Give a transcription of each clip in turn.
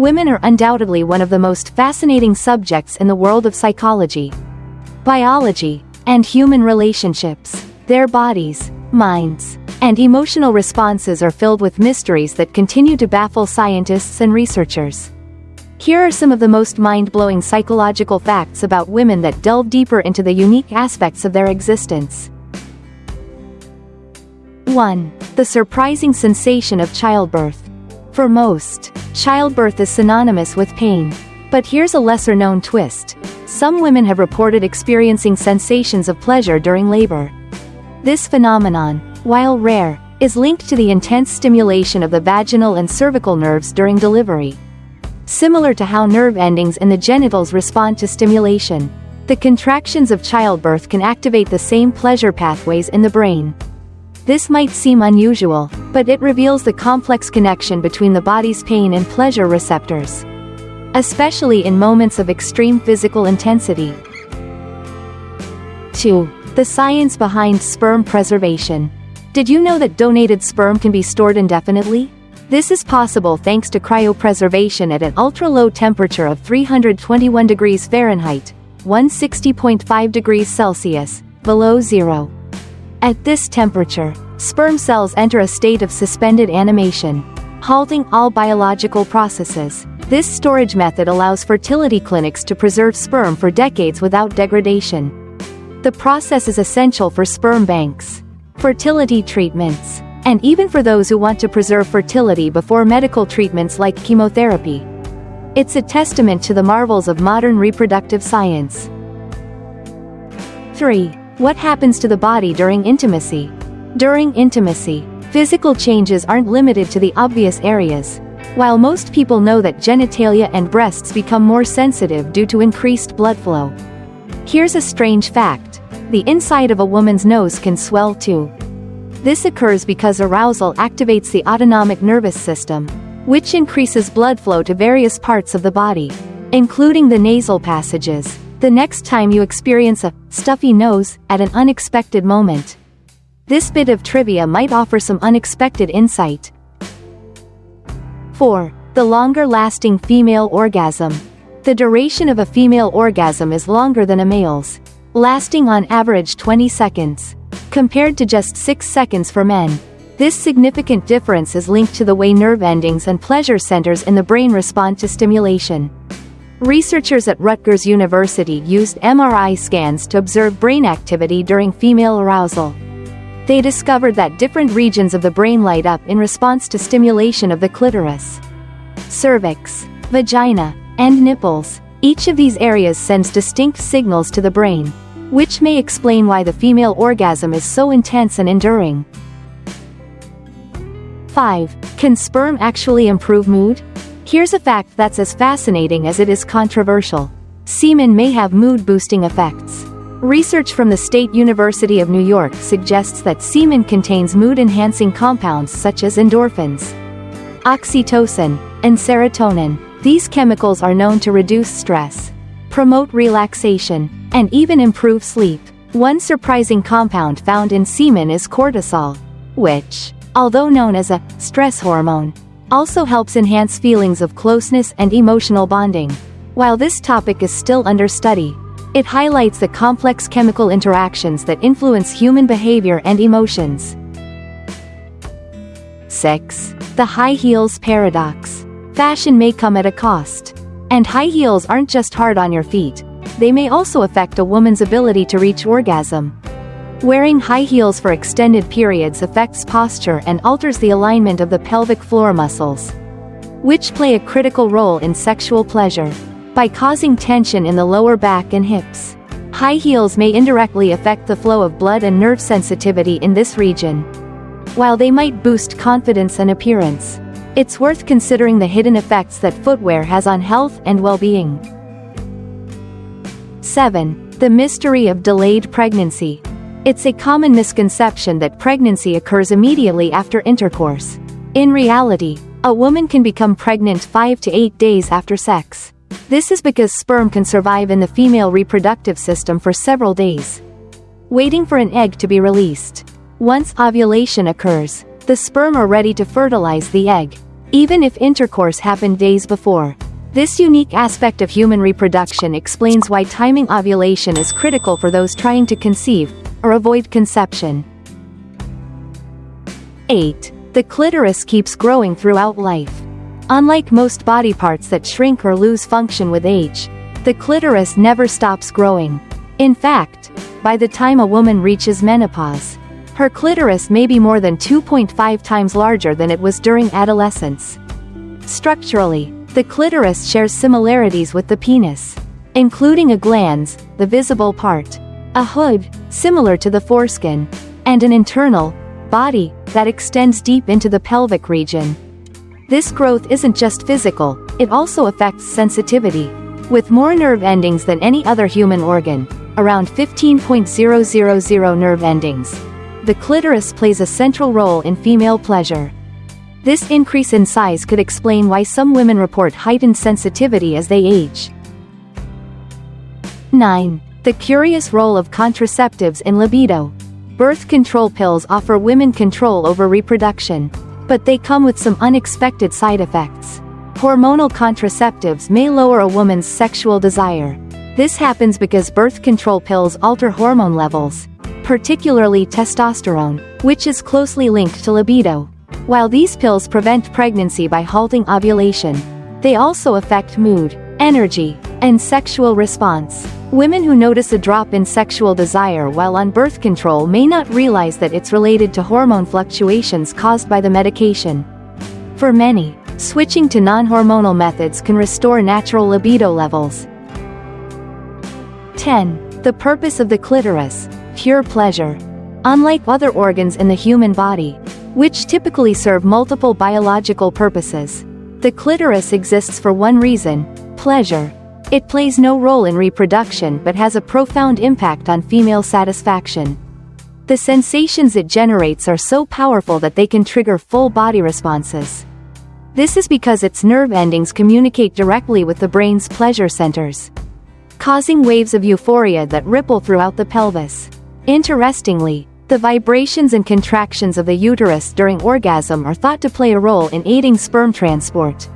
Women are undoubtedly one of the most fascinating subjects in the world of psychology, biology, and human relationships. Their bodies, minds, and emotional responses are filled with mysteries that continue to baffle scientists and researchers. Here are some of the most mind-blowing psychological facts about women that delve deeper into the unique aspects of their existence. 1. The surprising sensation of childbirth. For most, childbirth is synonymous with pain. But here's a lesser-known twist. Some women have reported experiencing sensations of pleasure during labor. This phenomenon, while rare, is linked to the intense stimulation of the vaginal and cervical nerves during delivery. Similar to how nerve endings in the genitals respond to stimulation, the contractions of childbirth can activate the same pleasure pathways in the brain. This might seem unusual, but it reveals the complex connection between the body's pain and pleasure receptors, especially in moments of extreme physical intensity. 2. The science behind sperm preservation. Did you know that donated sperm can be stored indefinitely? This is possible thanks to cryopreservation at an ultra-low temperature of 321 degrees Fahrenheit, 160.5 degrees Celsius, below zero. At this temperature, sperm cells enter a state of suspended animation, halting all biological processes. This storage method allows fertility clinics to preserve sperm for decades without degradation. The process is essential for sperm banks, fertility treatments, and even for those who want to preserve fertility before medical treatments like chemotherapy. It's a testament to the marvels of modern reproductive science. 3. What happens to the body during intimacy? During intimacy, physical changes aren't limited to the obvious areas. While most people know that genitalia and breasts become more sensitive due to increased blood flow, here's a strange fact: the inside of a woman's nose can swell too. This occurs because arousal activates the autonomic nervous system, which increases blood flow to various parts of the body, including the nasal passages. The next time you experience a stuffy nose at an unexpected moment, this bit of trivia might offer some unexpected insight. 4. The longer-lasting female orgasm. The duration of a female orgasm is longer than a male's, lasting on average 20 seconds, compared to just 6 seconds for men. This significant difference is linked to the way nerve endings and pleasure centers in the brain respond to stimulation. Researchers at Rutgers University used MRI scans to observe brain activity during female arousal. They discovered that different regions of the brain light up in response to stimulation of the clitoris, cervix, vagina, and nipples. Each of these areas sends distinct signals to the brain, which may explain why the female orgasm is so intense and enduring. 5. Can sperm actually improve mood? Here's a fact that's as fascinating as it is controversial. Semen may have mood-boosting effects. Research from the State University of New York suggests that semen contains mood-enhancing compounds such as endorphins, oxytocin, and serotonin. These chemicals are known to reduce stress, promote relaxation, and even improve sleep. One surprising compound found in semen is cortisol, which, although known as a stress hormone, also helps enhance feelings of closeness and emotional bonding. While this topic is still under study, it highlights the complex chemical interactions that influence human behavior and emotions. 6. The high heels paradox. Fashion may come at a cost. And high heels aren't just hard on your feet, they may also affect a woman's ability to reach orgasm. Wearing high heels for extended periods affects posture and alters the alignment of the pelvic floor muscles, which play a critical role in sexual pleasure. By causing tension in the lower back and hips, high heels may indirectly affect the flow of blood and nerve sensitivity in this region. While they might boost confidence and appearance, it's worth considering the hidden effects that footwear has on health and well-being. 7. The mystery of delayed pregnancy. It's a common misconception that pregnancy occurs immediately after intercourse. In reality, a woman can become pregnant 5 to 8 days after sex. This is because sperm can survive in the female reproductive system for several days, waiting for an egg to be released. Once ovulation occurs, the sperm are ready to fertilize the egg. even if intercourse happened days before. This unique aspect of human reproduction explains why timing ovulation is critical for those trying to conceive, or avoid conception. 8. The clitoris keeps growing throughout life. Unlike most body parts that shrink or lose function with age, the clitoris never stops growing. In fact, by the time a woman reaches menopause, her clitoris may be more than 2.5 times larger than it was during adolescence. Structurally, the clitoris shares similarities with the penis, including a glans, the visible part, a hood, similar to the foreskin, and an internal body that extends deep into the pelvic region. This growth isn't just physical, it also affects sensitivity. With more nerve endings than any other human organ, around 15,000 nerve endings, the clitoris plays a central role in female pleasure. This increase in size could explain why some women report heightened sensitivity as they age. 9. The curious role of contraceptives in libido. Birth control pills offer women control over reproduction, but they come with some unexpected side effects. Hormonal contraceptives may lower a woman's sexual desire. This happens because birth control pills alter hormone levels, particularly testosterone, which is closely linked to libido. While these pills prevent pregnancy by halting ovulation, they also affect mood, energy, and sexual response. Women who notice a drop in sexual desire while on birth control may not realize that it's related to hormone fluctuations caused by the medication. For many, switching to non-hormonal methods can restore natural libido levels. 10. The purpose of the clitoris: pure pleasure. Unlike other organs in the human body, which typically serve multiple biological purposes, the clitoris exists for one reason: pleasure. It plays no role in reproduction but has a profound impact on female satisfaction. The sensations it generates are so powerful that they can trigger full body responses. This is because its nerve endings communicate directly with the brain's pleasure centers, causing waves of euphoria that ripple throughout the pelvis. Interestingly, the vibrations and contractions of the uterus during orgasm are thought to play a role in aiding sperm transport.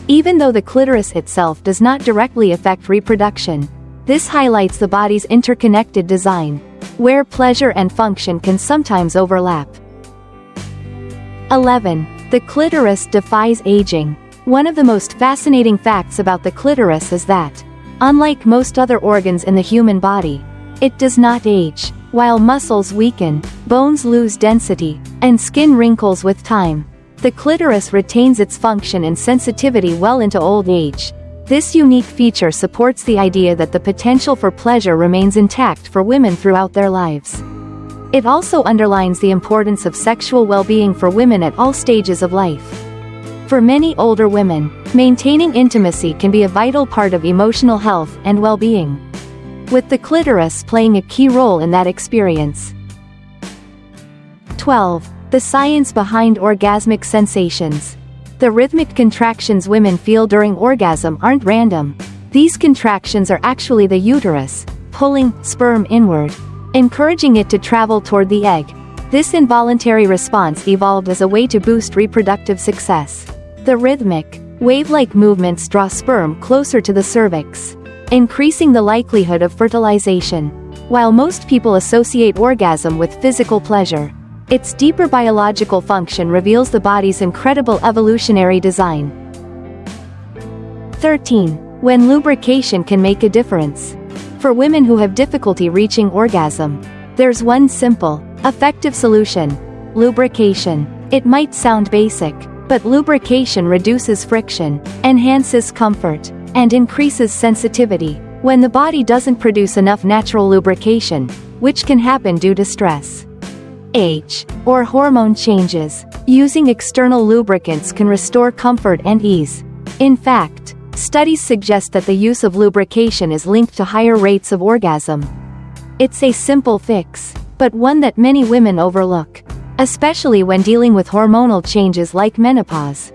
Even though the clitoris itself does not directly affect reproduction, this highlights the body's interconnected design, where pleasure and function can sometimes overlap. 11. The clitoris defies aging. One of the most fascinating facts about the clitoris is that, unlike most other organs in the human body, it does not age. While muscles weaken, bones lose density, and skin wrinkles with time, the clitoris retains its function and sensitivity well into old age. This unique feature supports the idea that the potential for pleasure remains intact for women throughout their lives. It also underlines the importance of sexual well-being for women at all stages of life. For many older women, maintaining intimacy can be a vital part of emotional health and well-being, with the clitoris playing a key role in that experience. 12. The science behind orgasmic sensations. The rhythmic contractions women feel during orgasm aren't random. These contractions are actually the uterus pulling sperm inward, encouraging it to travel toward the egg. This involuntary response evolved as a way to boost reproductive success. The rhythmic, wave-like movements draw sperm closer to the cervix, increasing the likelihood of fertilization. While most people associate orgasm with physical pleasure, its deeper biological function reveals the body's incredible evolutionary design. 13. When lubrication can make a difference. For women who have difficulty reaching orgasm, there's one simple, effective solution: lubrication. It might sound basic, but lubrication reduces friction, enhances comfort, and increases sensitivity. When the body doesn't produce enough natural lubrication, which can happen due to stress, age, or hormone changes, using external lubricants can restore comfort and ease. In fact, studies suggest that the use of lubrication is linked to higher rates of orgasm. It's a simple fix, but one that many women overlook, especially when dealing with hormonal changes like menopause.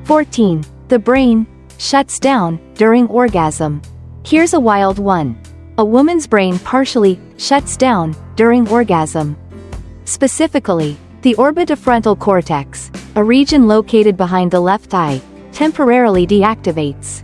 14. The brain shuts down during orgasm. Here's a wild one. A woman's brain partially shuts down during orgasm. Specifically, The orbitofrontal cortex, a region located behind the left eye, temporarily deactivates.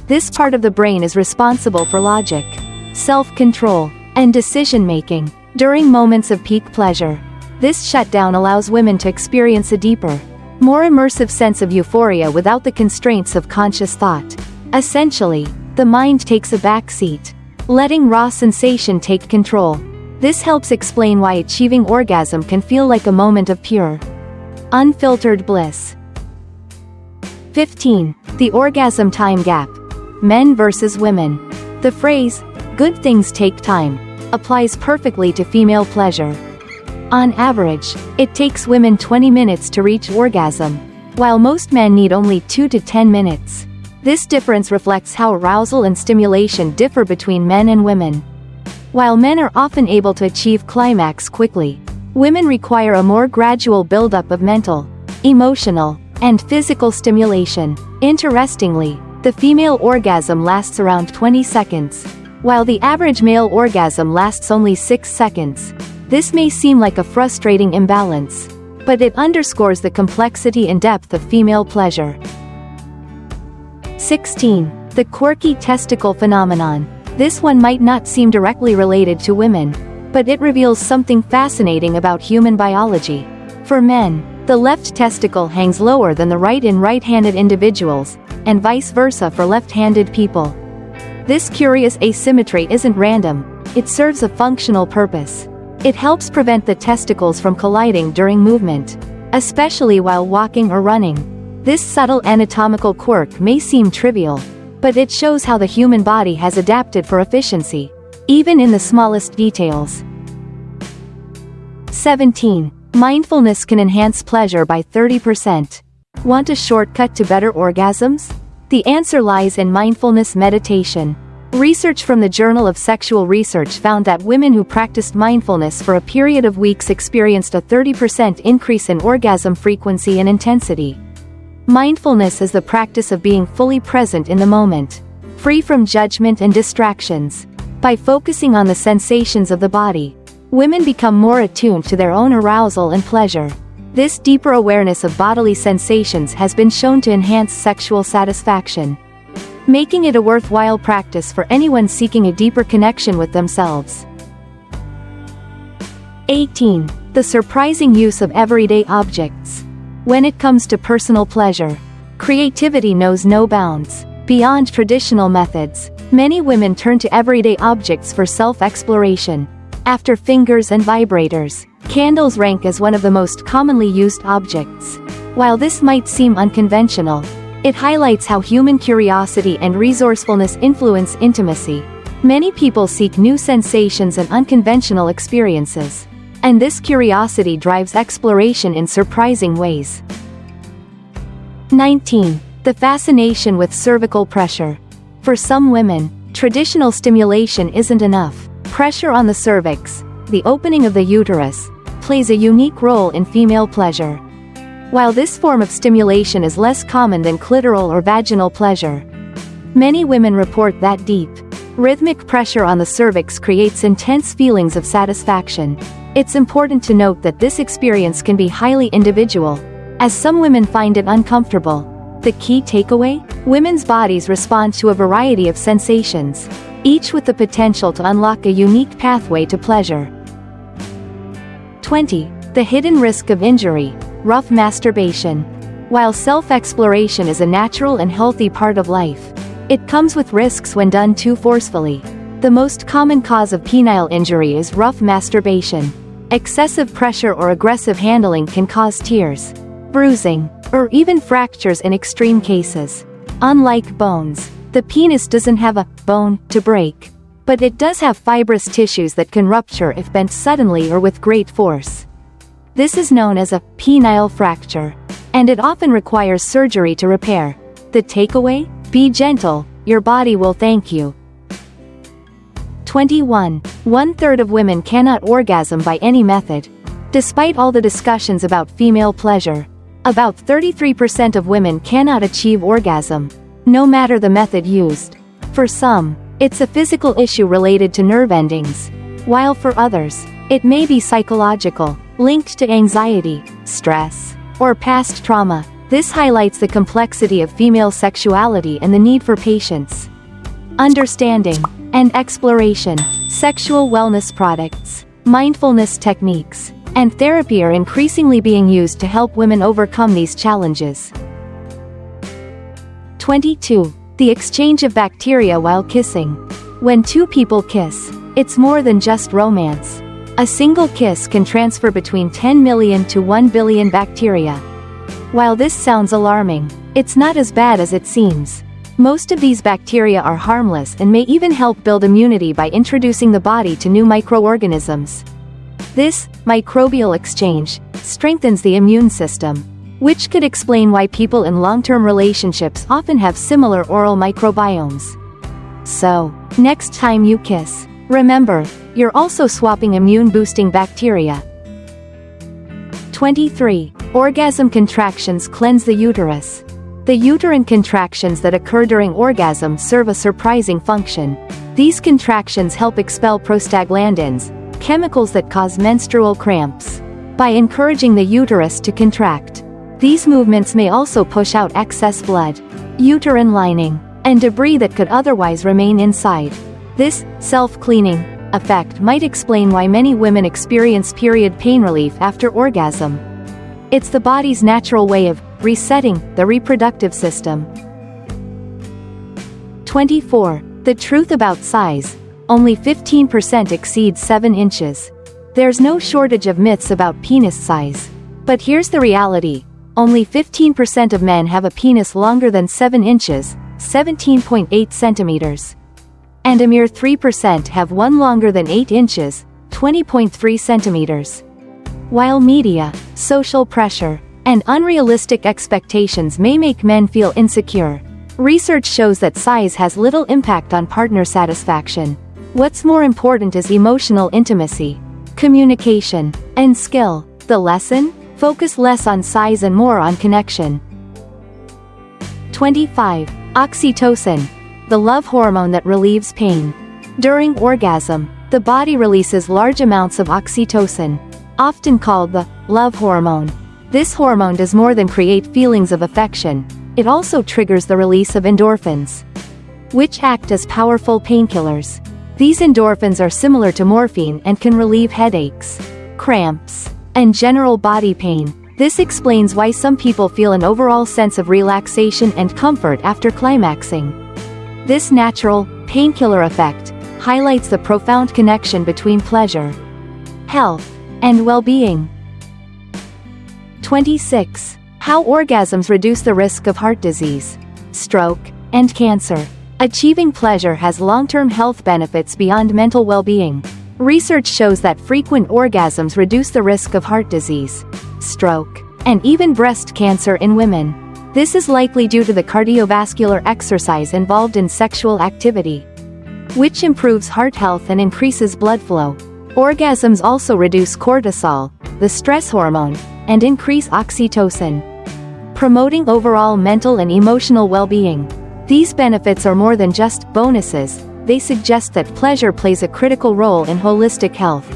This part of the brain is responsible for logic, self-control, and decision-making during moments of peak pleasure. This shutdown allows women to experience a deeper, more immersive sense of euphoria without the constraints of conscious thought. Essentially, the mind takes a backseat, letting raw sensation take control. This helps explain why achieving orgasm can feel like a moment of pure, unfiltered bliss. 15. The orgasm time gap. Men versus women. The phrase, "good things take time," applies perfectly to female pleasure. On average, it takes women 20 minutes to reach orgasm, while most men need only 2 to 10 minutes. This difference reflects how arousal and stimulation differ between men and women. While men are often able to achieve climax quickly, women require a more gradual buildup of mental, emotional, and physical stimulation. Interestingly, the female orgasm lasts around 20 seconds, while the average male orgasm lasts only 6 seconds. This may seem like a frustrating imbalance, but it underscores the complexity and depth of female pleasure. 16. The quirky testicle phenomenon. This one might not seem directly related to women, but it reveals something fascinating about human biology. For men, the left testicle hangs lower than the right in right-handed individuals, and vice versa for left-handed people. This curious asymmetry isn't random, it serves a functional purpose. It helps prevent the testicles from colliding during movement, especially while walking or running. This subtle anatomical quirk may seem trivial, but it shows how the human body has adapted for efficiency, even in the smallest details. 17. Mindfulness can enhance pleasure by 30%. Want a shortcut to better orgasms? The answer lies in mindfulness meditation. Research from the Journal of Sexual Research found that women who practiced mindfulness for a period of weeks experienced a 30% increase in orgasm frequency and intensity. Mindfulness is the practice of being fully present in the moment, free from judgment and distractions. By focusing on the sensations of the body, women become more attuned to their own arousal and pleasure. This deeper awareness of bodily sensations has been shown to enhance sexual satisfaction, making it a worthwhile practice for anyone seeking a deeper connection with themselves. 18. The surprising use of everyday objects. When it comes to personal pleasure, creativity knows no bounds. Beyond traditional methods, many women turn to everyday objects for self-exploration. After fingers and vibrators, candles rank as one of the most commonly used objects. While this might seem unconventional, it highlights how human curiosity and resourcefulness influence intimacy. Many people seek new sensations and unconventional experiences, and this curiosity drives exploration in surprising ways. 19. The fascination with cervical pressure. For some women, traditional stimulation isn't enough. Pressure on the cervix, the opening of the uterus, plays a unique role in female pleasure. While this form of stimulation is less common than clitoral or vaginal pleasure, many women report that deep, rhythmic pressure on the cervix creates intense feelings of satisfaction. It's important to note that this experience can be highly individual, as some women find it uncomfortable. The key takeaway? Women's bodies respond to a variety of sensations, each with the potential to unlock a unique pathway to pleasure. 20. The hidden risk of injury. Rough masturbation. While self-exploration is a natural and healthy part of life, it comes with risks when done too forcefully. The most common cause of penile injury is rough masturbation. Excessive pressure or aggressive handling can cause tears, bruising, or even fractures in extreme cases. Unlike bones, the penis doesn't have a bone to break, but it does have fibrous tissues that can rupture if bent suddenly or with great force. This is known as a penile fracture, and it often requires surgery to repair. The takeaway? Be gentle, your body will thank you. 21. 1/3 of women cannot orgasm by any method. Despite all the discussions about female pleasure, about 33% of women cannot achieve orgasm, no matter the method used. For some, it's a physical issue related to nerve endings, while for others, it may be psychological, linked to anxiety, stress, or past trauma. This highlights the complexity of female sexuality and the need for patience, understanding, and exploration. Sexual wellness products, mindfulness techniques, and therapy are increasingly being used to help women overcome these challenges. 22. The exchange of bacteria while kissing. When two people kiss, it's more than just romance. A single kiss can transfer between 10 million to 1 billion bacteria. While this sounds alarming, it's not as bad as it seems. Most of these bacteria are harmless and may even help build immunity by introducing the body to new microorganisms. This microbial exchange strengthens the immune system, which could explain why people in long-term relationships often have similar oral microbiomes. So, next time you kiss, remember, you're also swapping immune-boosting bacteria. 23. Orgasm contractions cleanse the uterus. The uterine contractions that occur during orgasm serve a surprising function. These contractions help expel prostaglandins, chemicals that cause menstrual cramps. By encouraging the uterus to contract, these movements may also push out excess blood, uterine lining, and debris that could otherwise remain inside. This self-cleaning effect might explain why many women experience period pain relief after orgasm. It's the body's natural way of resetting the reproductive system. 24. The truth about size. Only 15% exceeds 7 inches. There's no shortage of myths about penis size. But here's the reality. Only 15% of men have a penis longer than 7 inches, 17.8 centimeters. And a mere 3% have one longer than 8 inches, 20.3 centimeters. While media, social pressure, and unrealistic expectations may make men feel insecure, research shows that size has little impact on partner satisfaction. What's more important is emotional intimacy, communication, and skill. The lesson? Focus less on size and more on connection. 25. Oxytocin, the love hormone that relieves pain. During orgasm, the body releases large amounts of oxytocin, often called the love hormone. This hormone does more than create feelings of affection, it also triggers the release of endorphins, which act as powerful painkillers. These endorphins are similar to morphine and can relieve headaches, cramps, and general body pain. This explains why some people feel an overall sense of relaxation and comfort after climaxing. This natural, painkiller effect highlights the profound connection between pleasure, health, and well-being. 26. How orgasms reduce the risk of heart disease, stroke, and cancer. Achieving pleasure has long-term health benefits beyond mental well-being. Research shows that frequent orgasms reduce the risk of heart disease, stroke, and even breast cancer in women. This is likely due to the cardiovascular exercise involved in sexual activity, which improves heart health and increases blood flow. Orgasms also reduce cortisol, the stress hormone, and increase oxytocin, promoting overall mental and emotional well-being. These benefits are more than just bonuses, they suggest that pleasure plays a critical role in holistic health.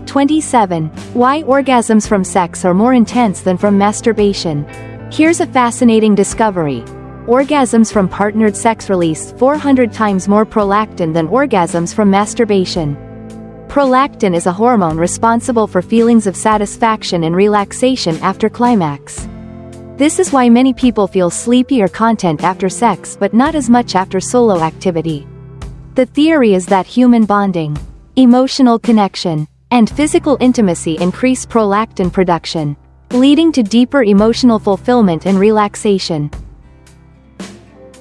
27. Why orgasms from sex are more intense than from masturbation. Here's a fascinating discovery. Orgasms from partnered sex release 400 times more prolactin than orgasms from masturbation. Prolactin is a hormone responsible for feelings of satisfaction and relaxation after climax. This is why many people feel sleepy or content after sex but not as much after solo activity. The theory is that human bonding, emotional connection, and physical intimacy increase prolactin production, leading to deeper emotional fulfillment and relaxation.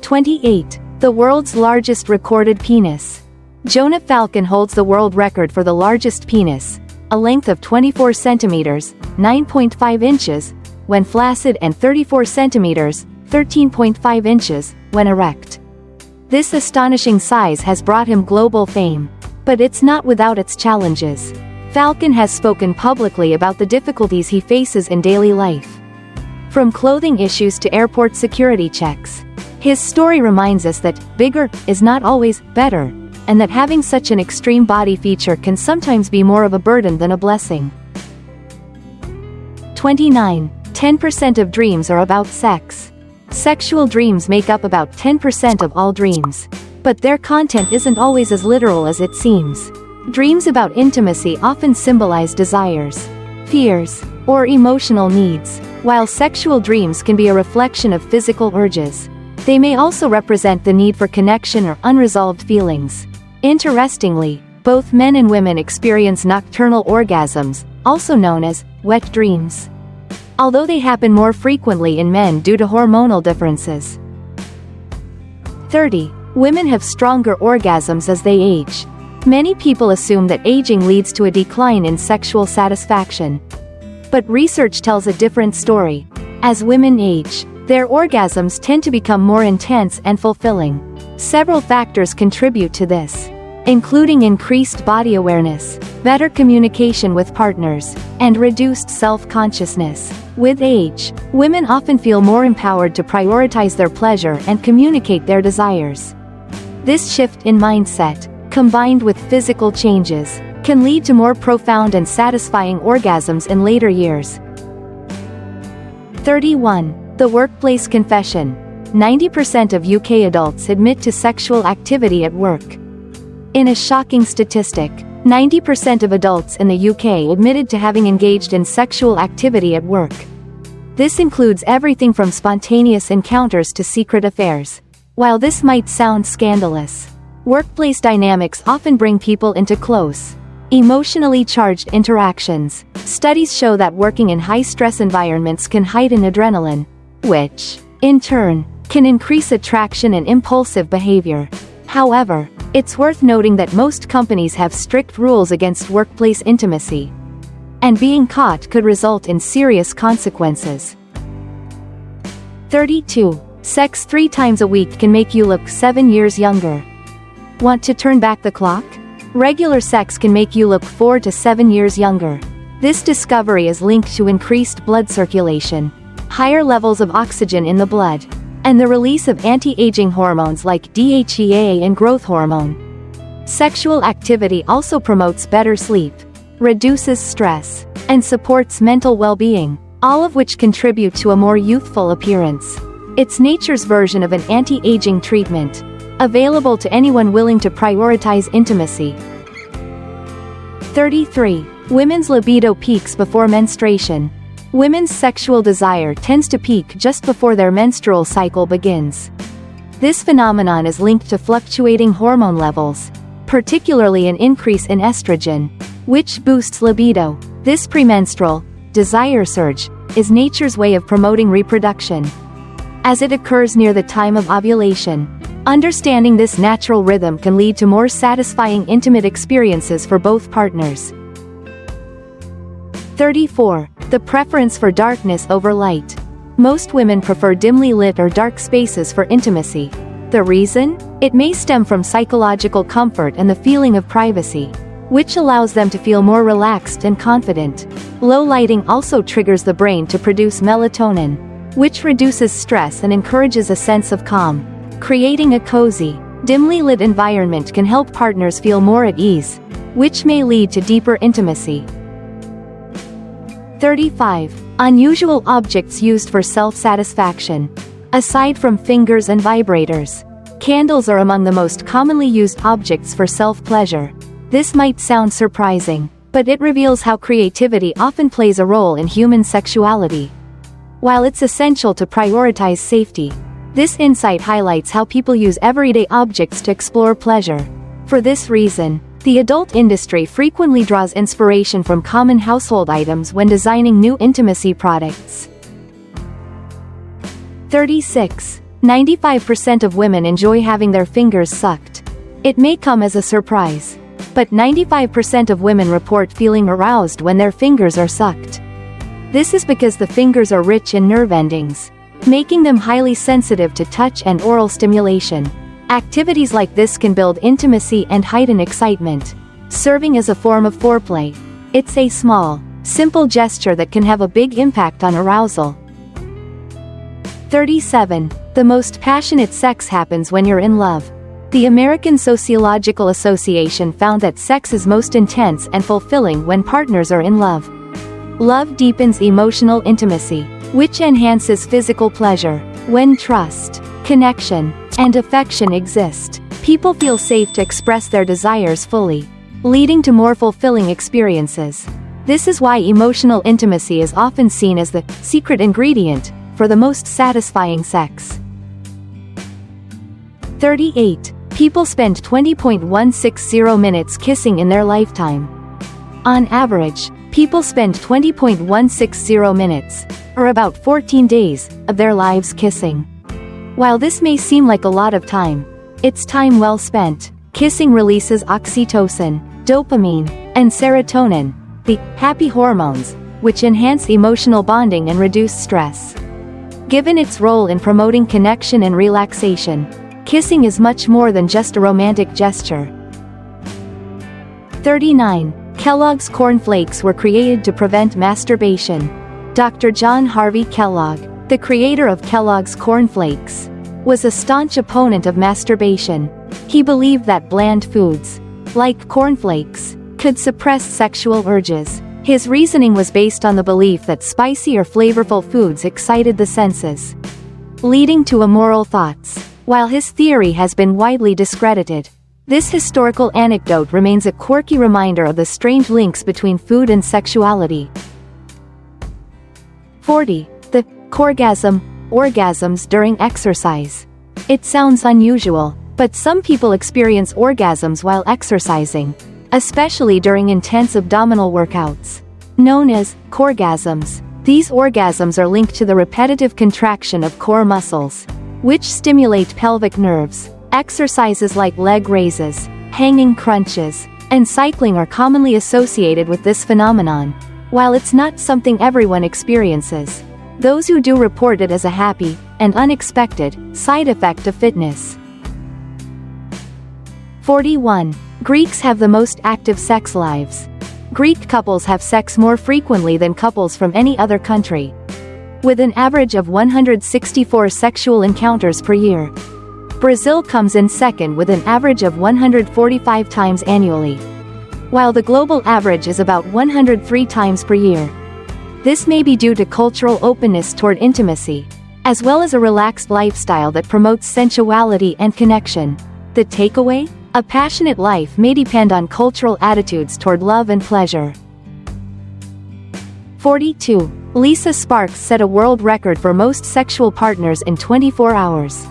28. The world's largest recorded penis. Jonah Falcon holds the world record for the largest penis, a length of 24 centimeters, 9.5 inches, when flaccid and 34 centimeters, 13.5 inches, when erect. This astonishing size has brought him global fame. But it's not without its challenges. Falcon has spoken publicly about the difficulties he faces in daily life, from clothing issues to airport security checks. His story reminds us that bigger is not always better. and that having such an extreme body feature can sometimes be more of a burden than a blessing. 29. 10% of dreams are about sex. Sexual dreams make up about 10% of all dreams. But their content isn't always as literal as it seems. Dreams about intimacy often symbolize desires, fears, or emotional needs, while sexual dreams can be a reflection of physical urges. They may also represent the need for connection or unresolved feelings. Interestingly, both men and women experience nocturnal orgasms, also known as wet dreams, although they happen more frequently in men due to hormonal differences. 30. Women have stronger orgasms as they age. Many people assume that aging leads to a decline in sexual satisfaction. But research tells a different story. As women age, their orgasms tend to become more intense and fulfilling. Several factors contribute to this, including increased body awareness, better communication with partners, and reduced self-consciousness. With age, women often feel more empowered to prioritize their pleasure and communicate their desires. This shift in mindset, combined with physical changes, can lead to more profound and satisfying orgasms in later years. 31. The workplace confession. 90% of UK adults admit to sexual activity at work. In a shocking statistic, 90% of adults in the UK admitted to having engaged in sexual activity at work. This includes everything from spontaneous encounters to secret affairs. While this might sound scandalous, workplace dynamics often bring people into close, emotionally charged interactions. Studies show that working in high-stress environments can heighten adrenaline, which, in turn, can increase attraction and impulsive behavior. However, it's worth noting that most companies have strict rules against workplace intimacy, and being caught could result in serious consequences. 32. Sex 3 times a week can make you look 7 years younger. Want to turn back the clock? Regular sex can make you look 4 to 7 years younger. This discovery is linked to increased blood circulation, higher levels of oxygen in the blood, and the release of anti-aging hormones like DHEA and growth hormone. Sexual activity also promotes better sleep, reduces stress, and supports mental well-being, all of which contribute to a more youthful appearance. It's nature's version of an anti-aging treatment, available to anyone willing to prioritize intimacy. 33. Women's libido peaks before menstruation. Women's sexual desire tends to peak just before their menstrual cycle begins. This phenomenon is linked to fluctuating hormone levels, particularly an increase in estrogen, which boosts libido. This premenstrual desire surge is nature's way of promoting reproduction, as it occurs near the time of ovulation. Understanding this natural rhythm can lead to more satisfying intimate experiences for both partners. 34. The preference for darkness over light. Most women prefer dimly lit or dark spaces for intimacy. The reason? It may stem from psychological comfort and the feeling of privacy, which allows them to feel more relaxed and confident. Low lighting also triggers the brain to produce melatonin, which reduces stress and encourages a sense of calm. Creating a cozy, dimly lit environment can help partners feel more at ease, which may lead to deeper intimacy. 35. Unusual objects used for self-satisfaction. Aside from fingers and vibrators, candles are among the most commonly used objects for self-pleasure. This might sound surprising, but it reveals how creativity often plays a role in human sexuality. While it's essential to prioritize safety, this insight highlights how people use everyday objects to explore pleasure. For this reason, the adult industry frequently draws inspiration from common household items when designing new intimacy products. 36. 95% of women enjoy having their fingers sucked. It may come as a surprise, but 95% of women report feeling aroused when their fingers are sucked. This is because the fingers are rich in nerve endings, making them highly sensitive to touch and oral stimulation. Activities like this can build intimacy and heighten excitement, serving as a form of foreplay. It's a small, simple gesture that can have a big impact on arousal. 37. The most passionate sex happens when you're in love. The American Sociological Association found that sex is most intense and fulfilling when partners are in love. Love deepens emotional intimacy, which enhances physical pleasure. When trust, connection, and affection exist, people feel safe to express their desires fully, leading to more fulfilling experiences. This is why emotional intimacy is often seen as the secret ingredient for the most satisfying sex. 38. People spend 20.160 minutes kissing in their lifetime. On average, people spend 20.160 minutes, or about 14 days, of their lives kissing. While this may seem like a lot of time, it's time well spent. Kissing releases oxytocin, dopamine, and serotonin, the happy hormones, which enhance emotional bonding and reduce stress. Given its role in promoting connection and relaxation, kissing is much more than just a romantic gesture. 39. Kellogg's Corn Flakes were created to prevent masturbation. Dr. John Harvey Kellogg, the creator of Kellogg's Corn Flakes, was a staunch opponent of masturbation. He believed that bland foods, like cornflakes, could suppress sexual urges. His reasoning was based on the belief that spicy or flavorful foods excited the senses, leading to immoral thoughts. While his theory has been widely discredited, this historical anecdote remains a quirky reminder of the strange links between food and sexuality. 40. The corgasm, orgasms during exercise. It sounds unusual, but some people experience orgasms while exercising, especially during intense abdominal workouts. Known as corgasms, these orgasms are linked to the repetitive contraction of core muscles, which stimulate pelvic nerves. Exercises like leg raises, hanging crunches, and cycling are commonly associated with this phenomenon. While it's not something everyone experiences, those who do report it as a happy and unexpected side effect of fitness. 41. Greeks have the most active sex lives. Greek couples have sex more frequently than couples from any other country, with an average of 164 sexual encounters per year. Brazil comes in second with an average of 145 times annually, while the global average is about 103 times per year. This may be due to cultural openness toward intimacy, as well as a relaxed lifestyle that promotes sensuality and connection. The takeaway? A passionate life may depend on cultural attitudes toward love and pleasure. 42. Lisa Sparks set a world record for most sexual partners in 24 hours.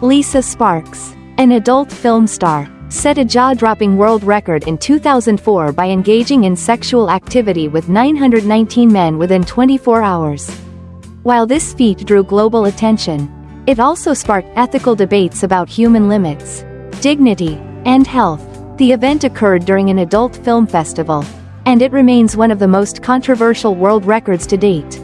Lisa Sparks, an adult film star, set a jaw-dropping world record in 2004 by engaging in sexual activity with 919 men within 24 hours. While this feat drew global attention, it also sparked ethical debates about human limits, dignity, and health. The event occurred during an adult film festival, and it remains one of the most controversial world records to date.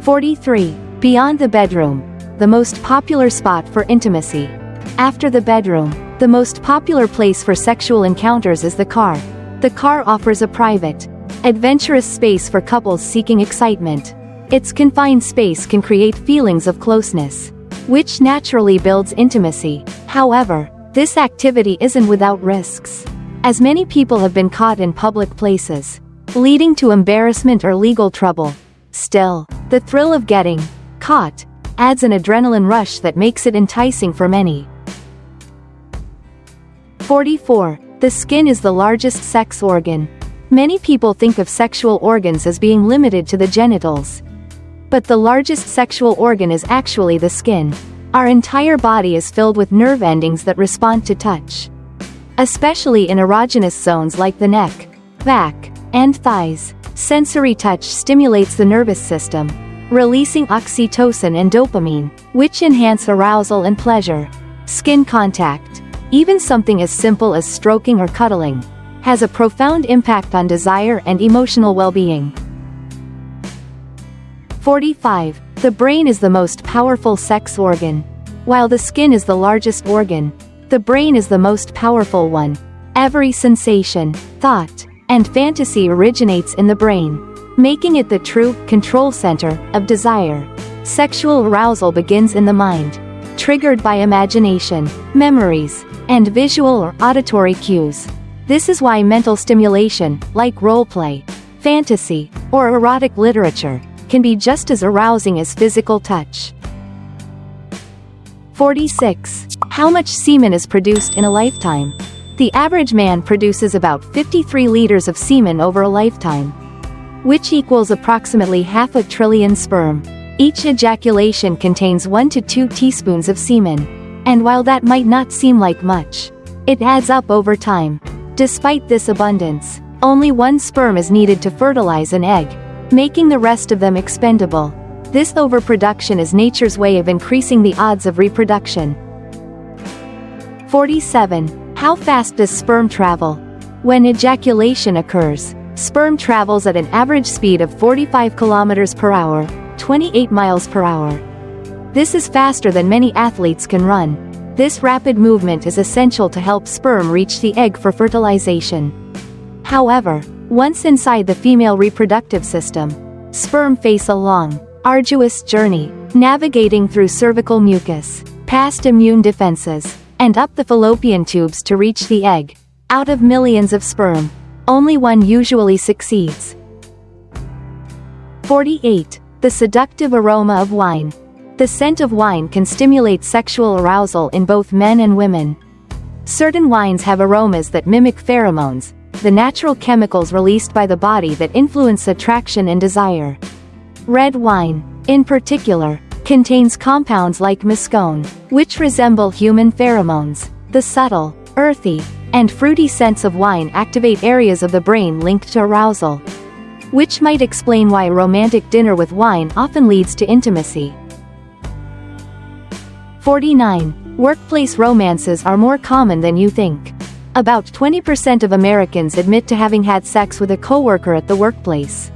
43. Beyond the bedroom, the most popular spot for intimacy. After the bedroom, the most popular place for sexual encounters is the car. The car offers a private, adventurous space for couples seeking excitement. Its confined space can create feelings of closeness, which naturally builds intimacy. However, this activity isn't without risks, as many people have been caught in public places, leading to embarrassment or legal trouble. Still, the thrill of getting caught adds an adrenaline rush that makes it enticing for many. 44. The skin is the largest sex organ. Many people think of sexual organs as being limited to the genitals, but the largest sexual organ is actually the skin. Our entire body is filled with nerve endings that respond to touch, especially in erogenous zones like the neck, back, and thighs. Sensory touch stimulates the nervous system, releasing oxytocin and dopamine, which enhance arousal and pleasure. Skin contact, even something as simple as stroking or cuddling, has a profound impact on desire and emotional well-being. 45. The brain is the most powerful sex organ. While the skin is the largest organ, the brain is the most powerful one. Every sensation, thought, and fantasy originates in the brain, making it the true control center of desire. Sexual arousal begins in the mind. triggered by imagination, memories, and visual or auditory cues. This is why mental stimulation, like role-play, fantasy, or erotic literature, can be just as arousing as physical touch. 46. How much semen is produced in a lifetime? The average man produces about 53 liters of semen over a lifetime, which equals approximately 500 billion sperm. Each ejaculation contains 1 to 2 teaspoons of semen, and while that might not seem like much, it adds up over time. Despite this abundance, only 1 sperm is needed to fertilize an egg, making the rest of them expendable. This overproduction is nature's way of increasing the odds of reproduction. 47. How fast does sperm travel? When ejaculation occurs, sperm travels at an average speed of 45 kilometers per hour, 28 miles per hour. This is faster than many athletes can run. This rapid movement is essential to help sperm reach the egg for fertilization. However, once inside the female reproductive system, sperm face a long, arduous journey, navigating through cervical mucus, past immune defenses, and up the fallopian tubes to reach the egg. Out of millions of sperm, only 1 usually succeeds. 48. The seductive aroma of wine. The scent of wine can stimulate sexual arousal in both men and women. Certain wines have aromas that mimic pheromones, the natural chemicals released by the body that influence attraction and desire. Red wine, in particular, contains compounds like mescone, which resemble human pheromones. The subtle, earthy, and fruity scents of wine activate areas of the brain linked to arousal, which might explain why a romantic dinner with wine often leads to intimacy. 49. Workplace romances are more common than you think. About 20% of Americans admit to having had sex with a coworker at the workplace.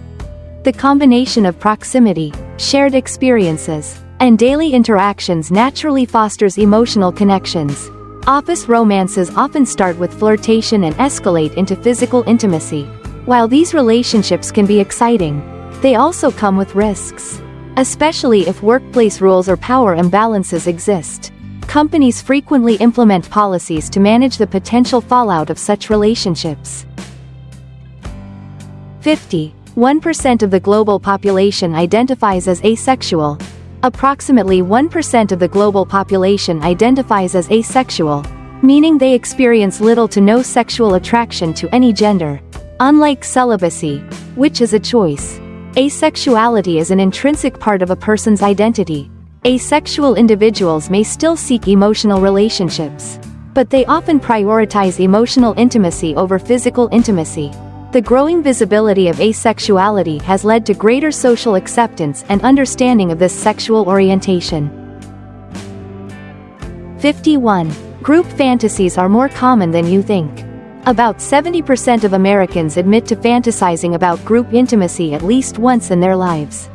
The combination of proximity, shared experiences, and daily interactions naturally fosters emotional connections. Office romances often start with flirtation and escalate into physical intimacy. While these relationships can be exciting, they also come with risks. Especially if workplace rules or power imbalances exist. Companies frequently implement policies to manage the potential fallout of such relationships. 50. 1% of the global population identifies as asexual. Approximately 1% of the global population identifies as asexual, meaning they experience little to no sexual attraction to any gender. Unlike celibacy, which is a choice, asexuality is an intrinsic part of a person's identity. Asexual individuals may still seek emotional relationships, but they often prioritize emotional intimacy over physical intimacy. The growing visibility of asexuality has led to greater social acceptance and understanding of this sexual orientation. 51. Group fantasies are more common than you think. About 70% of Americans admit to fantasizing about group intimacy at least once in their lives.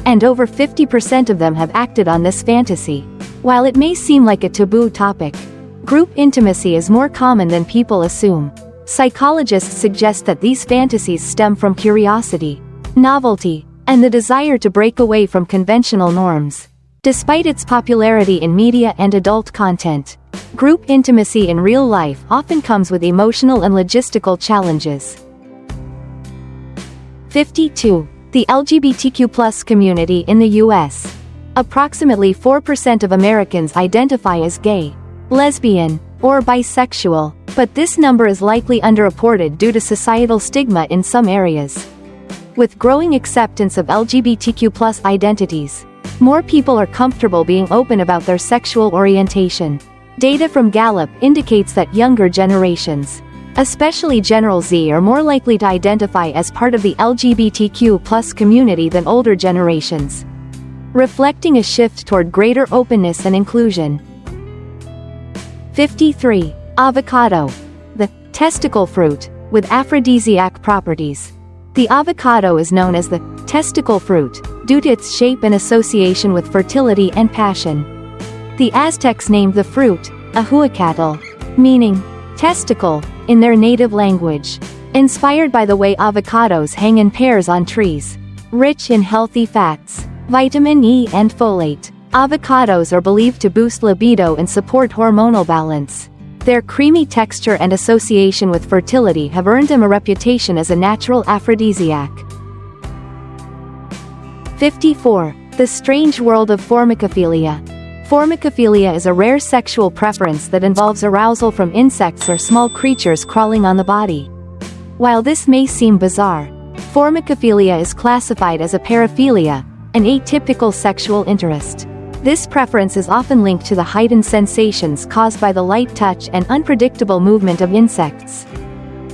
And over 50% of them have acted on this fantasy. While it may seem like a taboo topic, group intimacy is more common than people assume. Psychologists suggest that these fantasies stem from curiosity, novelty, and the desire to break away from conventional norms. Despite its popularity in media and adult content, group intimacy in real life often comes with emotional and logistical challenges. 52. The LGBTQ+ community in the U.S. Approximately 4% of Americans identify as gay, lesbian, or bisexual, but this number is likely underreported due to societal stigma in some areas. With growing acceptance of LGBTQ+ identities, more people are comfortable being open about their sexual orientation. Data from Gallup indicates that younger generations, especially General Z, are more likely to identify as part of the LGBTQ+ community than older generations, reflecting a shift toward greater openness and inclusion. 53. Avocado. The testicle fruit, with aphrodisiac properties. The avocado is known as the testicle fruit due to its shape and association with fertility and passion. The Aztecs named the fruit ahuacatl, meaning testicle, in their native language, inspired by the way avocados hang in pairs on trees. Rich in healthy fats, vitamin E and folate, Avocados are believed to boost libido and support hormonal balance. Their creamy texture and association with fertility have earned them a reputation as a natural aphrodisiac. 54. The strange world of formicophilia. Formicophilia is a rare sexual preference that involves arousal from insects or small creatures crawling on the body. While this may seem bizarre, formicophilia is classified as a paraphilia, an atypical sexual interest. This preference is often linked to the heightened sensations caused by the light touch and unpredictable movement of insects.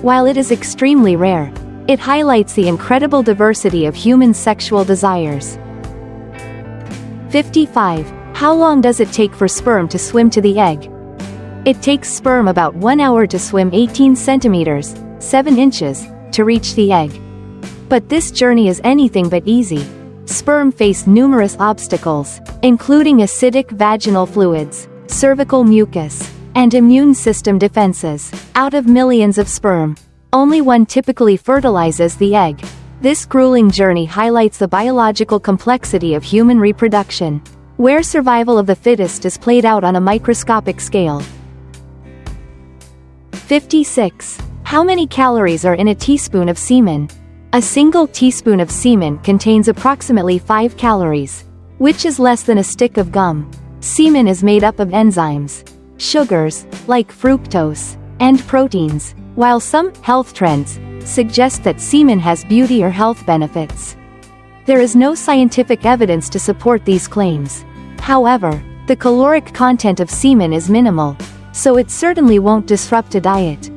While it is extremely rare, it highlights the incredible diversity of human sexual desires. 55. How long does it take for sperm to swim to the egg? It takes sperm about 1 hour to swim 18 centimeters, 7 inches, to reach the egg. But this journey is anything but easy. Sperm face numerous obstacles, including acidic vaginal fluids, cervical mucus, and immune system defenses. Out of millions of sperm, only one typically fertilizes the egg. This grueling journey highlights the biological complexity of human reproduction, where survival of the fittest is played out on a microscopic scale. 56. How many calories are in a teaspoon of semen? A single teaspoon of semen contains approximately 5 calories, which is less than a stick of gum. Semen is made up of enzymes, sugars, like fructose, and proteins, while some health trends suggest that semen has beauty or health benefits. There is no scientific evidence to support these claims. However, the caloric content of semen is minimal, so it certainly won't disrupt a diet.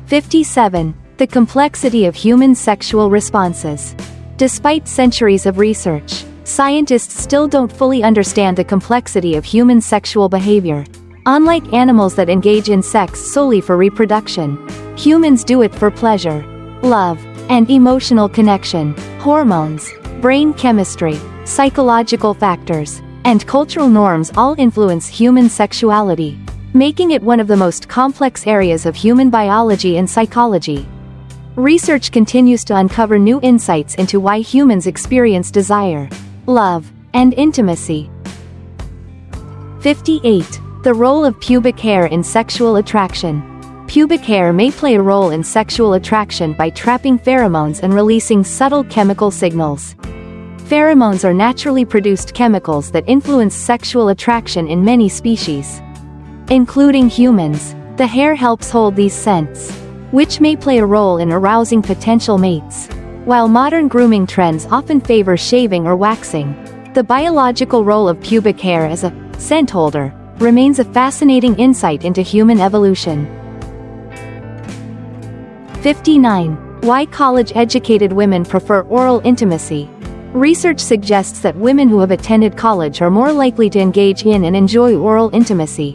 57. The complexity of human sexual responses. Despite centuries of research, scientists still don't fully understand the complexity of human sexual behavior. Unlike animals that engage in sex solely for reproduction, humans do it for pleasure, love, and emotional connection. Hormones, brain chemistry, psychological factors, and cultural norms all influence human sexuality, making it one of the most complex areas of human biology and psychology. Research continues to uncover new insights into why humans experience desire, love, and intimacy. 58. The role of pubic hair in sexual attraction. Pubic hair may play a role in sexual attraction by trapping pheromones and releasing subtle chemical signals. Pheromones are naturally produced chemicals that influence sexual attraction in many species, including humans. The hair helps hold these scents, which may play a role in arousing potential mates. While modern grooming trends often favor shaving or waxing, the biological role of pubic hair as a scent holder remains a fascinating insight into human evolution. 59. Why college-educated women prefer oral intimacy. Research suggests that women who have attended college are more likely to engage in and enjoy oral intimacy.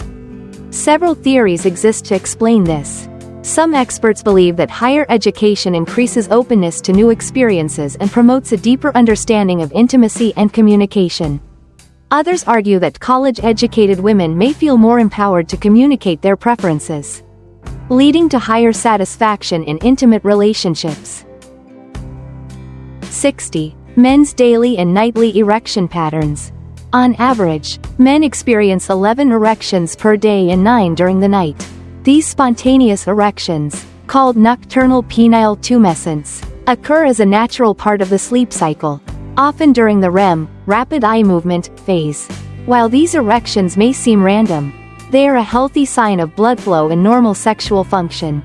Several theories exist to explain this. Some experts believe that higher education increases openness to new experiences and promotes a deeper understanding of intimacy and communication. Others argue that college-educated women may feel more empowered to communicate their preferences, leading to higher satisfaction in intimate relationships. 60. Men's daily and nightly erection patterns. On average, men experience 11 erections per day and 9 during the night. These spontaneous erections, called nocturnal penile tumescence, occur as a natural part of the sleep cycle, often during the REM, rapid eye movement, phase. While these erections may seem random, they are a healthy sign of blood flow and normal sexual function.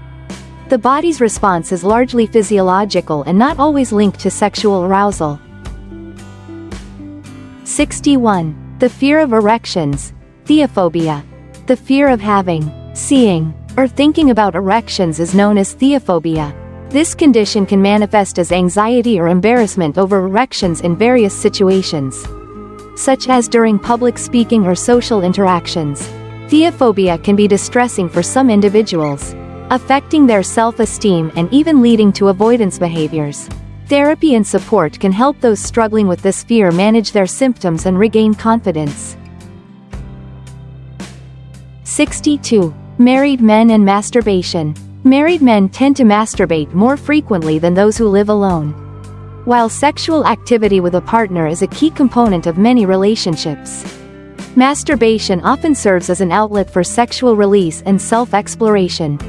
The body's response is largely physiological and not always linked to sexual arousal. 61. The fear of erections. Theophobia. The fear of having, seeing, or thinking about erections is known as theophobia. This condition can manifest as anxiety or embarrassment over erections in various situations, such as during public speaking or social interactions. Theophobia can be distressing for some individuals, affecting their self-esteem and even leading to avoidance behaviors. Therapy and support can help those struggling with this fear manage their symptoms and regain confidence. 62. Married men and masturbation. Married men tend to masturbate more frequently than those who live alone. while sexual activity with a partner is a key component of many relationships. Masturbation often serves as an outlet for sexual release and self-exploration.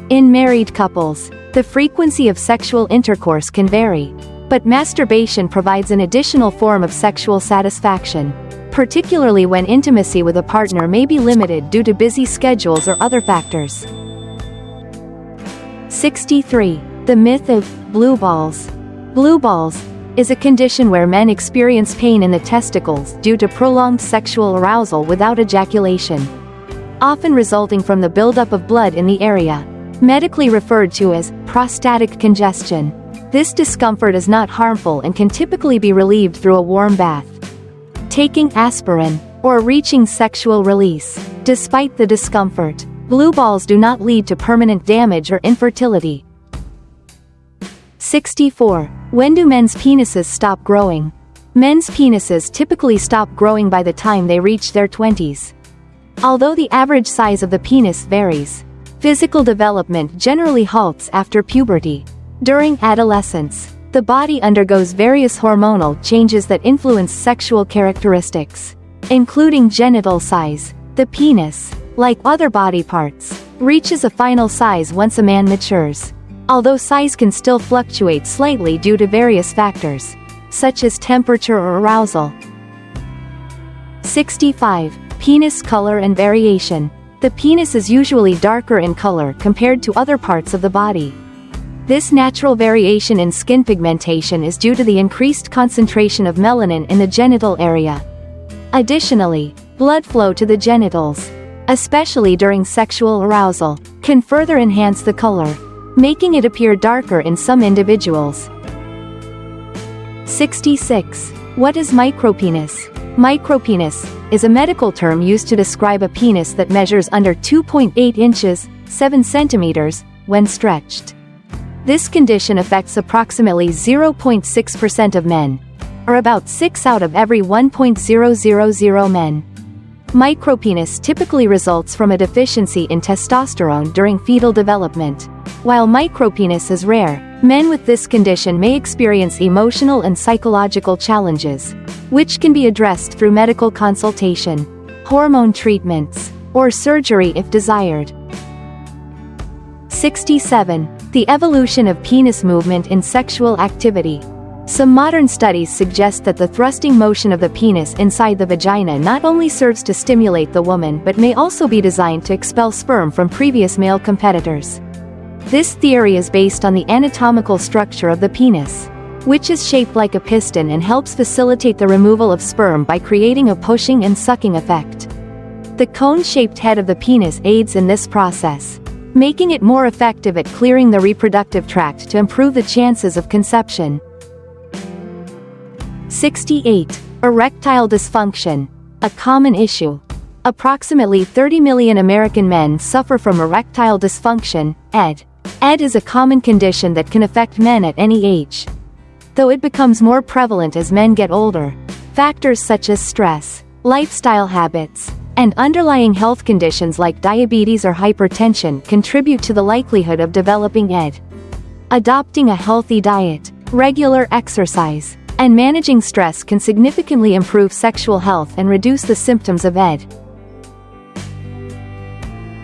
In married couples, the frequency of sexual intercourse can vary, but masturbation provides an additional form of sexual satisfaction, particularly when intimacy with a partner may be limited due to busy schedules or other factors. 63. The myth of blue balls. Blue balls is a condition where men experience pain in the testicles due to prolonged sexual arousal without ejaculation, often resulting from the buildup of blood in the area, medically referred to as prostatic congestion. This discomfort is not harmful and can typically be relieved through a warm bath, taking aspirin, or reaching sexual release. Despite the discomfort, blue balls do not lead to permanent damage or infertility. 64. When do men's penises stop growing? Men's penises typically stop growing by the time they reach their 20s. Although the average size of the penis varies, physical development generally halts after puberty. During adolescence, the body undergoes various hormonal changes that influence sexual characteristics, including genital size. The penis, like other body parts, reaches a final size once a man matures, although size can still fluctuate slightly due to various factors, such as temperature or arousal. 65. Penis color and variation. The penis is usually darker in color compared to other parts of the body. This natural variation in skin pigmentation is due to the increased concentration of melanin in the genital area. Additionally, blood flow to the genitals, especially during sexual arousal, can further enhance the color, making it appear darker in some individuals. 66. What is micropenis? Micropenis is a medical term used to describe a penis that measures under 2.8 inches, 7 centimeters, when stretched. This condition affects approximately 0.6% of men, or about 6 out of every 1,000 men. Micropenis typically results from a deficiency in testosterone during fetal development. While micropenis is rare, men with this condition may experience emotional and psychological challenges, which can be addressed through medical consultation, hormone treatments, or surgery if desired. 67. The evolution of penis movement in sexual activity. Some modern studies suggest that the thrusting motion of the penis inside the vagina not only serves to stimulate the woman but may also be designed to expel sperm from previous male competitors. This theory is based on the anatomical structure of the penis, which is shaped like a piston and helps facilitate the removal of sperm by creating a pushing and sucking effect. The cone-shaped head of the penis aids in this process, making it more effective at clearing the reproductive tract to improve the chances of conception. 68. Erectile dysfunction. A common issue. Approximately 30 million American men suffer from erectile dysfunction, ED. ED is a common condition that can affect men at any age, though it becomes more prevalent as men get older. Factors such as stress, lifestyle habits, and underlying health conditions like diabetes or hypertension contribute to the likelihood of developing ED. Adopting a healthy diet, regular exercise, and managing stress can significantly improve sexual health and reduce the symptoms of ED.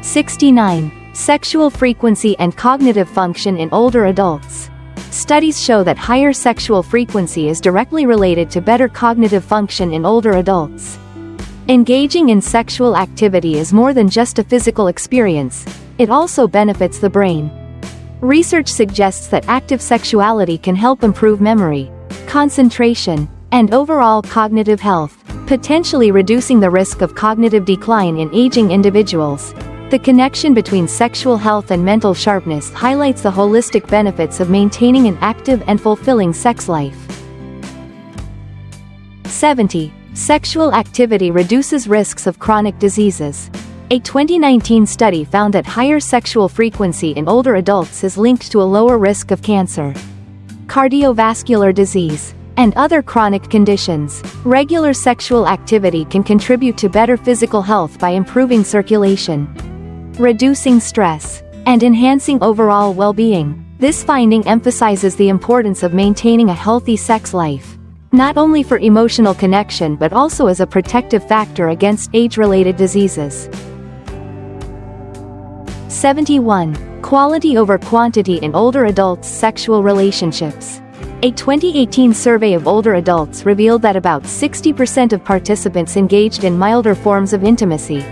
69. Sexual frequency and cognitive function in older adults. Studies show that higher sexual frequency is directly related to better cognitive function in older adults. Engaging in sexual activity is more than just a physical experience, it also benefits the brain. Research suggests that active sexuality can help improve memory, concentration, and overall cognitive health, potentially reducing the risk of cognitive decline in aging individuals. The connection between sexual health and mental sharpness highlights the holistic benefits of maintaining an active and fulfilling sex life. 70. Sexual activity reduces risks of chronic diseases. A 2019 study found that higher sexual frequency in older adults is linked to a lower risk of cancer, cardiovascular disease, and other chronic conditions. Regular sexual activity can contribute to better physical health by improving circulation, reducing stress, and enhancing overall well-being. This finding emphasizes the importance of maintaining a healthy sex life, not only for emotional connection but also as a protective factor against age-related diseases. 71. Quality over quantity in older adults' sexual relationships. A 2018 survey of older adults revealed that about 60% of participants engaged in milder forms of intimacy,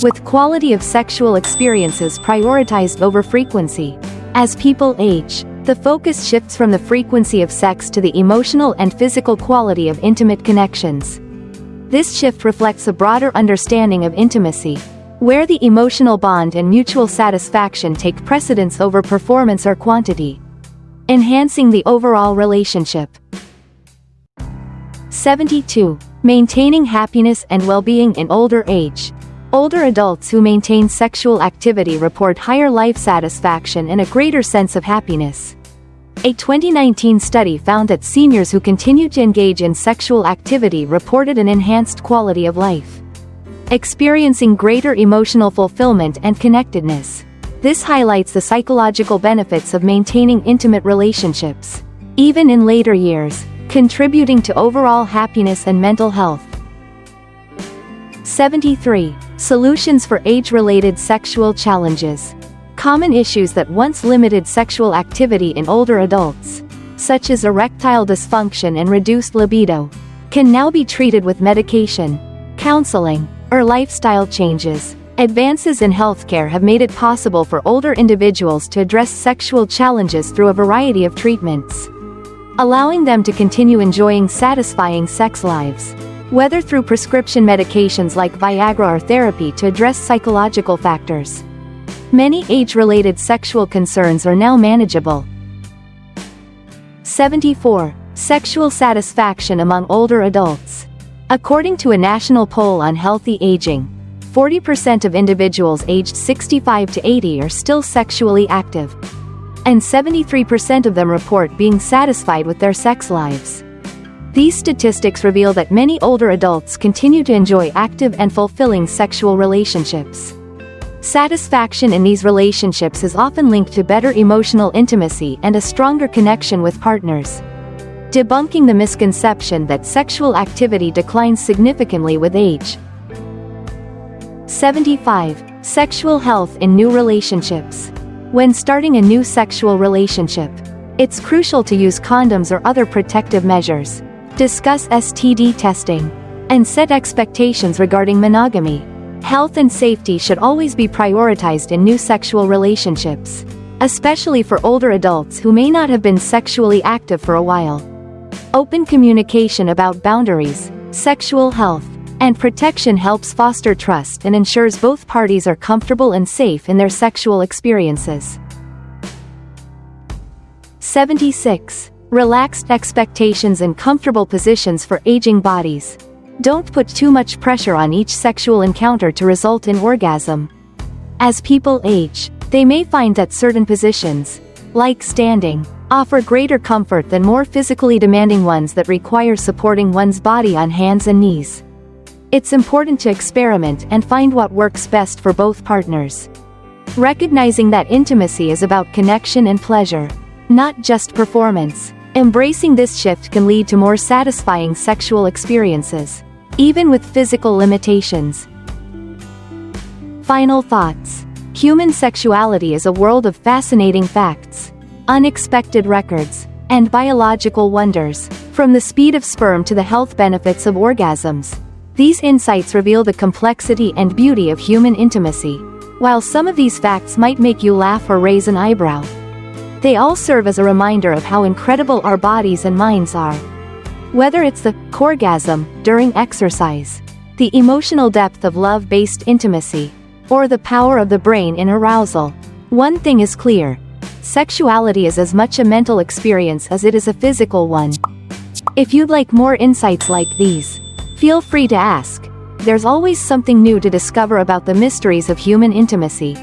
with quality of sexual experiences prioritized over frequency. As people age, the focus shifts from the frequency of sex to the emotional and physical quality of intimate connections. This shift reflects a broader understanding of intimacy, where the emotional bond and mutual satisfaction take precedence over performance or quantity, enhancing the overall relationship. 72. Maintaining happiness and well-being in older age. Older adults who maintain sexual activity report higher life satisfaction and a greater sense of happiness. A 2019 study found that seniors who continued to engage in sexual activity reported an enhanced quality of life, experiencing greater emotional fulfillment and connectedness. This highlights the psychological benefits of maintaining intimate relationships, even in later years, contributing to overall happiness and mental health. 73. Solutions for age-related sexual challenges. Common issues that once limited sexual activity in older adults, such as erectile dysfunction and reduced libido, can now be treated with medication, counseling, or lifestyle changes. Advances in healthcare have made it possible for older individuals to address sexual challenges through a variety of treatments, allowing them to continue enjoying satisfying sex lives, whether through prescription medications like Viagra or therapy to address psychological factors. Many age-related sexual concerns are now manageable. 74. Sexual satisfaction among older adults. According to a national poll on healthy aging, 40% of individuals aged 65 to 80 are still sexually active, and 73% of them report being satisfied with their sex lives. These statistics reveal that many older adults continue to enjoy active and fulfilling sexual relationships. Satisfaction in these relationships is often linked to better emotional intimacy and a stronger connection with partners, debunking the misconception that sexual activity declines significantly with age. 75. Sexual health in new relationships. When starting a new sexual relationship, it's crucial to use condoms or other protective measures, discuss STD testing, and set expectations regarding monogamy. Health and safety should always be prioritized in new sexual relationships, especially for older adults who may not have been sexually active for a while. Open communication about boundaries, sexual health, and protection helps foster trust and ensures both parties are comfortable and safe in their sexual experiences. 76. Relaxed expectations and comfortable positions for aging bodies. Don't put too much pressure on each sexual encounter to result in orgasm. As people age, they may find that certain positions, like standing, offer greater comfort than more physically demanding ones that require supporting one's body on hands and knees. It's important to experiment and find what works best for both partners, recognizing that intimacy is about connection and pleasure, not just performance. Embracing this shift can lead to more satisfying sexual experiences, even with physical limitations. Final thoughts. Human sexuality is a world of fascinating facts, unexpected records, and biological wonders. From the speed of sperm to the health benefits of orgasms, these insights reveal the complexity and beauty of human intimacy. While some of these facts might make you laugh or raise an eyebrow, they all serve as a reminder of how incredible our bodies and minds are. Whether it's the orgasm during exercise, the emotional depth of love-based intimacy, or the power of the brain in arousal, one thing is clear: sexuality is as much a mental experience as it is a physical one. If you'd like more insights like these, feel free to ask. There's always something new to discover about the mysteries of human intimacy.